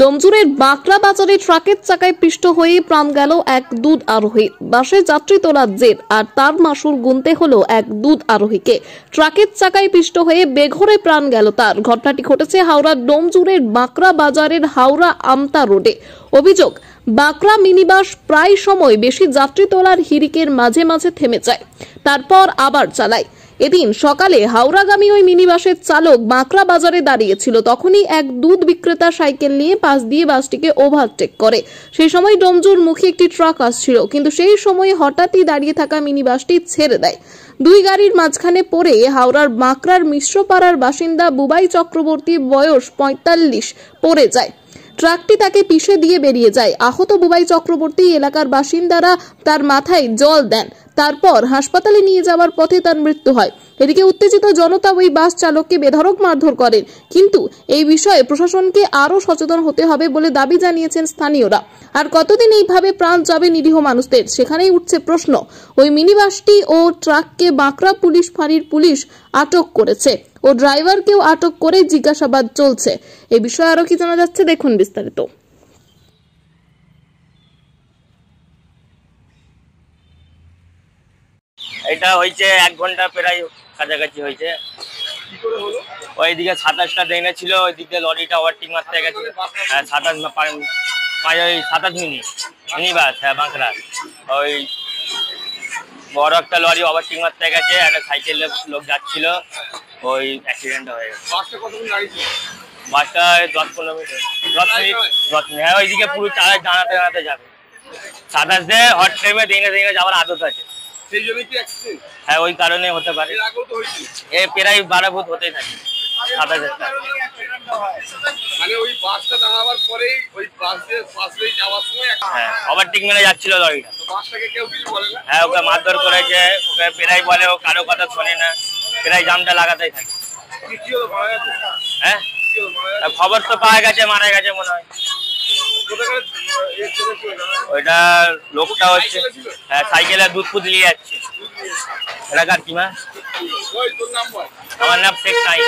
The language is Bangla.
ডোমজুরের বাঁকড়া বাজারে ট্রাকের চাকায় পিষ্ট হয়ে প্রাণ গেল এক দুধ আরোহী। বাসে যাত্রী তোলার জের আর তার মাসুল গুনতে হলো এক দুধ আরোহীকে। ট্রাকের চাকায় পিষ্ট হয়ে বেঘোরে প্রাণ গেল তার। ঘটনাটি ঘটেছে হাওড়ার ডোমজুরের বাঁকড়া বাজারের হাওড়া আমতা রোডে। অভিযোগ, বাঁকড়া মিনিবাস প্রায় সময় বেশি যাত্রী তোলার হিড়িকের মাঝে মাঝে থেমে যায়, তারপর আবার চালায়। এদিন সকালে হাওড়াগামী ওই মিনিবাসের চালক বাঁকড়া বাজারে দাঁড়িয়েছিল, তখনই এক দুধ বিক্রেতা সাইকেল নিয়ে পাশ দিয়ে বাসটিকে ওভারটেক করে। সেই সময় ডোমজুর মুখে একটি ট্রাক আসছিল, কিন্তু সেই সময় হঠাৎই দাঁড়িয়ে থাকা মিনিবাসটি ছেড়ে দেয়। দুই গাড়ির মাঝখানে পড়ে হাওড়ার বাঁকড়ার মিশ্রপাড়ার বাসিন্দা বুবাই চক্রবর্তী, বয়স 45, পড়ে যায়। ট্রাকটি তাকে পিষে দিয়ে বেরিয়ে যায়। আহত বুবাই চক্রবর্তী এলাকার বাসিন্দারা তার মাথায় জল দেন, তারপর হাসপাতালে নিয়ে যাওয়ার পথে তার মৃত্যু হয়। এদিকে উত্তেজিত জনতা ওই বাস চালককে বেধড়ক মারধর করেন, কিন্তু এই বিষয়ে প্রশাসনকে আরো সচেতন হতে হবে বলে দাবি জানিয়েছেন স্থানীয়রা। আর কতদিন এইভাবে প্রাণ যাবে নিরীহ মানুষদের, সেখানেই উঠছে প্রশ্ন। ওই মিনিবাসটি ও ট্রাককে বাঁকড়া পুলিশ ফাঁড়ির পুলিশ আটক করেছে ও ড্রাইভারকেও আটক করে জিজ্ঞাসাবাদ চলছে। এই বিষয়ে আরো কি জানা যাচ্ছে, দেখুন বিস্তারিত। এটা হয়েছে 1 ঘন্টা প্রায় কাছাকাছি হয়েছে। ওইদিকে 27টা ট্রেনে ছিল, ওইদিকে লরিটা ওভারটেক মারতে গেছে। 27 মিনিট মিনিবাস, হ্যাঁ বাঁকড়া। ওই বড় একটা লরি ওভারটেক মারতে গেছে, একটা সাইকেলের লোক যাচ্ছিল, ওই অ্যাক্সিডেন্ট হয়ে গেছে। বাসটা 10-15 মিনিট, 10 মিনিট। হ্যাঁ, ওইদিকে পুরো চালায় দাঁড়াতে দাঁড়াতে যাবে। 27 হট ট্রেনে দেখে যাওয়ার আদত আছে। হ্যাঁ, ওই কারণে হতে পারে। এ প্রায় 12 ভূত হতেই থাকে। 27টা হ্যাঁ ওভারটেক মেরে যাচ্ছিল লরিটা। হ্যাঁ, ওকে মারধর করেছে, ওকে প্রায় বলে ও কারো কথা শোনে না, প্রায় জামটা লাগাতেই থাকে। হ্যাঁ, খবর তো পাওয়া গেছে মারা গেছে মনে হয়। ওইটা লোকটা হচ্ছে, হ্যাঁ সাইকেলে দুধ ফুদ নিয়ে যাচ্ছে। এলাকার কি মা? আমার নাম শেখ সাইন।